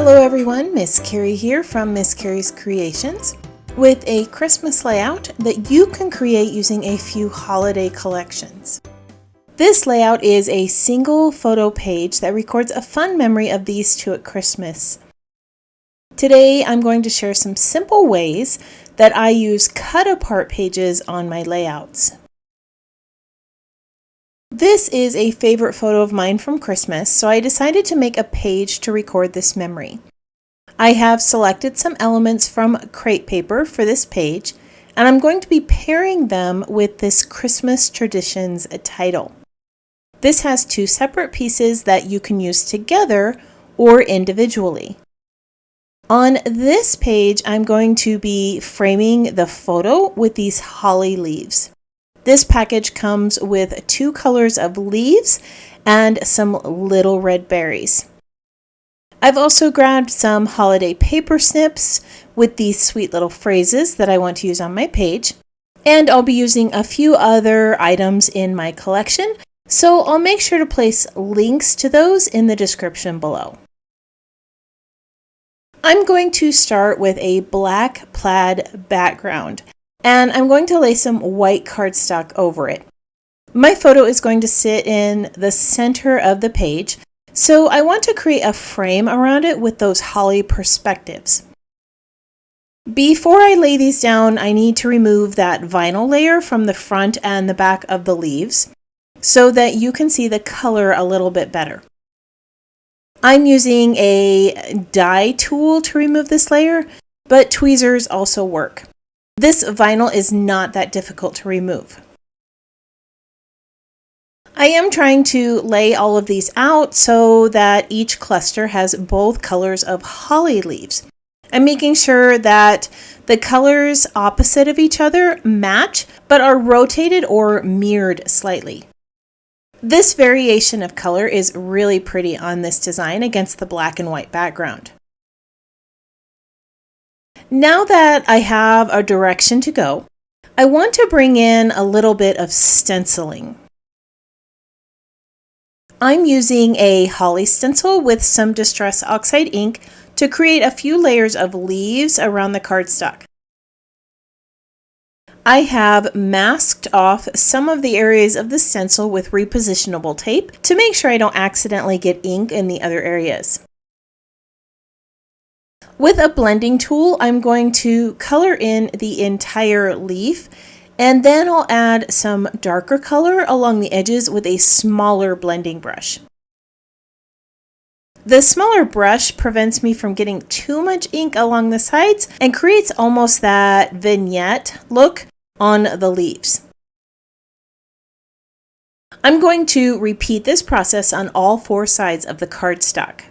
Hello everyone, Miss Carrie here from Miss Carrie's Creations with a Christmas layout that you can create using a few holiday collections. This layout is a single photo page that records a fun memory of these two at Christmas. Today I'm going to share some simple ways that I use cut-apart pages on my layouts. This is a favorite photo of mine from Christmas, so I decided to make a page to record this memory. I have selected some elements from crepe paper for this page, and I'm going to be pairing them with this Christmas Traditions title. This has two separate pieces that you can use together or individually. On this page, I'm going to be framing the photo with these holly leaves. This package comes with two colors of leaves and some little red berries. I've also grabbed some holiday paper snips with these sweet little phrases that I want to use on my page. And I'll be using a few other items in my collection, so I'll make sure to place links to those in the description below. I'm going to start with a black plaid background, and I'm going to lay some white cardstock over it. My photo is going to sit in the center of the page, so I want to create a frame around it with those holly perspectives. Before I lay these down, I need to remove that vinyl layer from the front and the back of the leaves so that you can see the color a little bit better. I'm using a die tool to remove this layer, but tweezers also work. This vinyl is not that difficult to remove. I am trying to lay all of these out so that each cluster has both colors of holly leaves. I'm making sure that the colors opposite of each other match but are rotated or mirrored slightly. This variation of color is really pretty on this design against the black and white background. Now that I have a direction to go, I want to bring in a little bit of stenciling. I'm using a holly stencil with some Distress Oxide ink to create a few layers of leaves around the cardstock. I have masked off some of the areas of the stencil with repositionable tape to make sure I don't accidentally get ink in the other areas. With a blending tool, I'm going to color in the entire leaf, and then I'll add some darker color along the edges with a smaller blending brush. The smaller brush prevents me from getting too much ink along the sides and creates almost that vignette look on the leaves. I'm going to repeat this process on all four sides of the cardstock.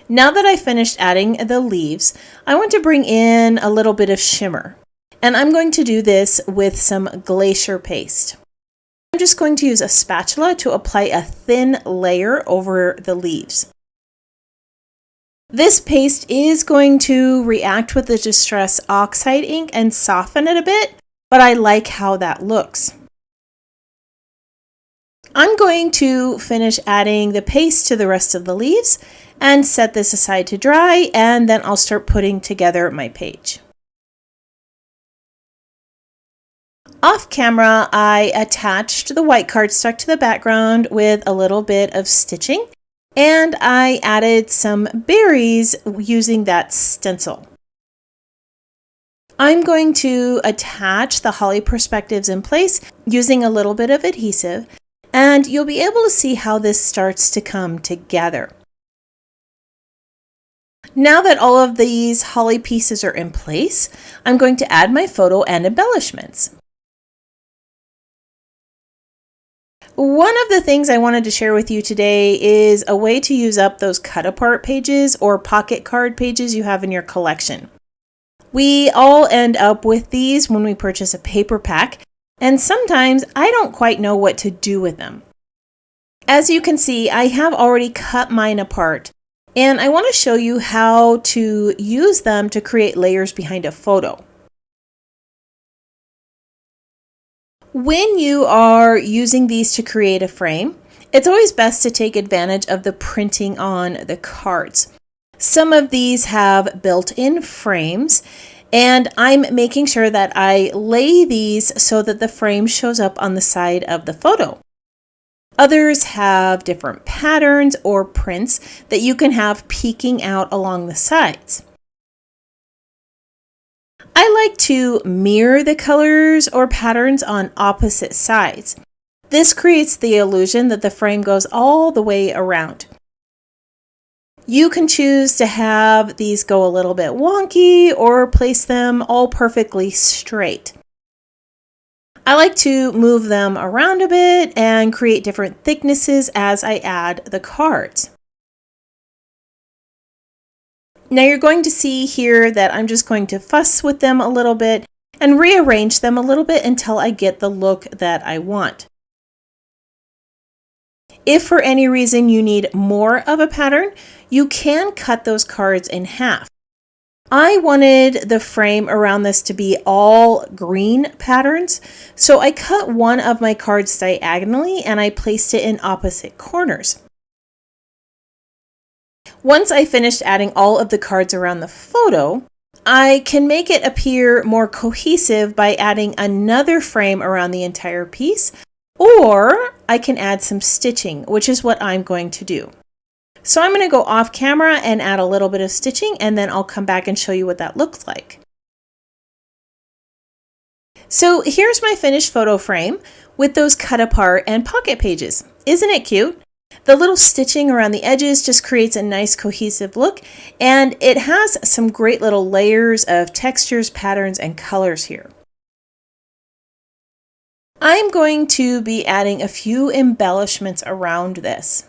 Now that I've finished adding the leaves, I want to bring in a little bit of shimmer, and I'm going to do this with some glacier paste. I'm just going to use a spatula to apply a thin layer over the leaves. This paste is going to react with the Distress Oxide ink and soften it a bit, but I like how that looks. I'm going to finish adding the paste to the rest of the leaves and set this aside to dry, and then I'll start putting together my page. Off camera, I attached the white cardstock to the background with a little bit of stitching, and I added some berries using that stencil. I'm going to attach the holly perspectives in place using a little bit of adhesive, and you'll be able to see how this starts to come together. Now that all of these holly pieces are in place, I'm going to add my photo and embellishments. One of the things I wanted to share with you today is a way to use up those cut-apart pages or pocket card pages you have in your collection. We all end up with these when we purchase a paper pack, and sometimes I don't quite know what to do with them. As you can see, I have already cut mine apart, and I want to show you how to use them to create layers behind a photo. When you are using these to create a frame, It's always best to take advantage of the printing on the cards. Some of these have built-in frames, and I'm making sure that I lay these so that the frame shows up on the side of the photo. Others have different patterns or prints that you can have peeking out along the sides. I like to mirror the colors or patterns on opposite sides. This creates the illusion that the frame goes all the way around. You can choose to have these go a little bit wonky or place them all perfectly straight. I like to move them around a bit and create different thicknesses as I add the cards. Now you're going to see here that I'm just going to fuss with them a little bit and rearrange them a little bit until I get the look that I want. If for any reason you need more of a pattern, you can cut those cards in half. I wanted the frame around this to be all green patterns, so I cut one of my cards diagonally and I placed it in opposite corners. Once I finished adding all of the cards around the photo, I can make it appear more cohesive by adding another frame around the entire piece, or I can add some stitching, which is what I'm going to do. So I'm going to go off camera and add a little bit of stitching, and then I'll come back and show you what that looks like. So here's my finished photo frame with those cut apart and pocket pages. Isn't it cute? The little stitching around the edges just creates a nice cohesive look, and it has some great little layers of textures, patterns, and colors here. I'm going to be adding a few embellishments around this.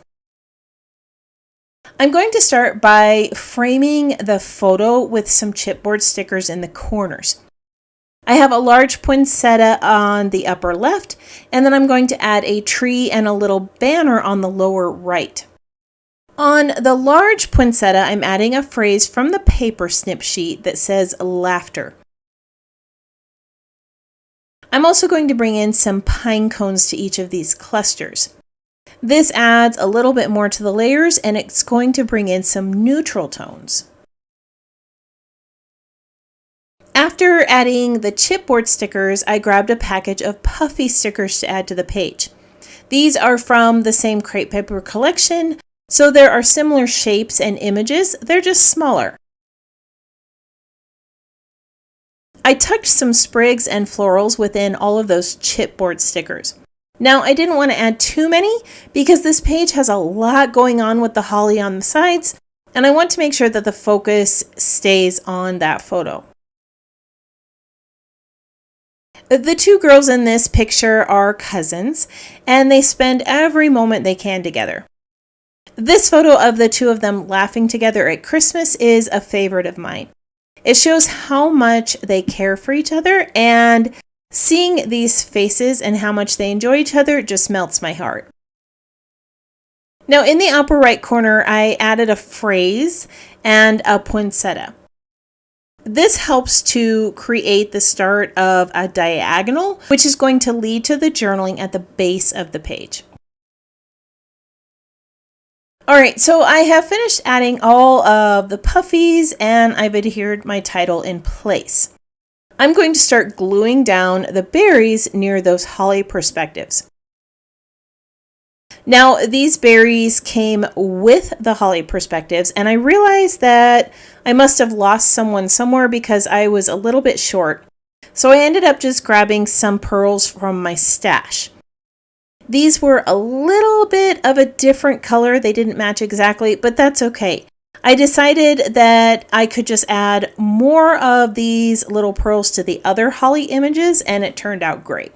I'm going to start by framing the photo with some chipboard stickers in the corners. I have a large poinsettia on the upper left, and then I'm going to add a tree and a little banner on the lower right. On the large poinsettia, I'm adding a phrase from the paper snip sheet that says laughter. I'm also going to bring in some pine cones to each of these clusters. This adds a little bit more to the layers, and it's going to bring in some neutral tones. After adding the chipboard stickers, I grabbed a package of puffy stickers to add to the page. These are from the same crepe paper collection, so there are similar shapes and images, they're just smaller. I tucked some sprigs and florals within all of those chipboard stickers. Now, I didn't want to add too many because this page has a lot going on with the holly on the sides, and I want to make sure that the focus stays on that photo. The two girls in this picture are cousins, and they spend every moment they can together. This photo of the two of them laughing together at Christmas is a favorite of mine. It shows how much they care for each other, and seeing these faces and how much they enjoy each other just melts my heart. Now in the upper right corner, I added a phrase and a poinsettia. This helps to create the start of a diagonal, which is going to lead to the journaling at the base of the page. Alright, so I have finished adding all of the puffies and I've adhered my title in place. I'm going to start gluing down the berries near those holly perspectives. Now, these berries came with the holly perspectives, and I realized that I must have lost someone somewhere because I was a little bit short. So I ended up just grabbing some pearls from my stash. These were a little bit of a different color. They didn't match exactly, but that's okay. I decided that I could just add more of these little pearls to the other holly images, and it turned out great.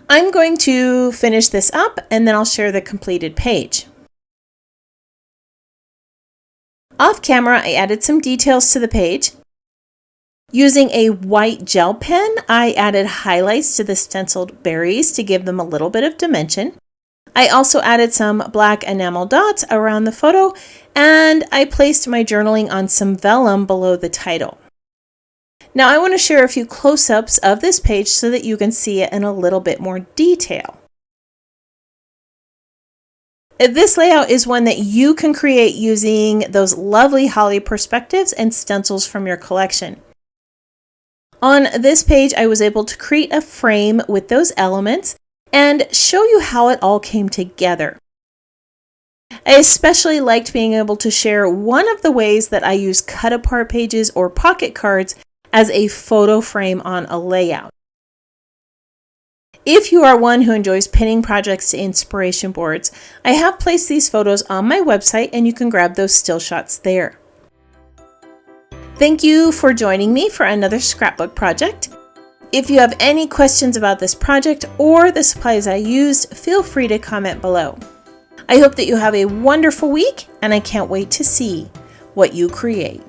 I'm going to finish this up and then I'll share the completed page. Off camera, I added some details to the page. Using a white gel pen, I added highlights to the stenciled berries to give them a little bit of dimension. I also added some black enamel dots around the photo, and I placed my journaling on some vellum below the title. Now I want to share a few close-ups of this page so that you can see it in a little bit more detail. This layout is one that you can create using those lovely holly perspectives and stencils from your collection. On this page, I was able to create a frame with those elements and show you how it all came together. I especially liked being able to share one of the ways that I use cut-apart pages or pocket cards as a photo frame on a layout. If you are one who enjoys pinning projects to inspiration boards, I have placed these photos on my website and you can grab those still shots there. Thank you for joining me for another scrapbook project. If you have any questions about this project or the supplies I used, feel free to comment below. I hope that you have a wonderful week, and I can't wait to see what you create.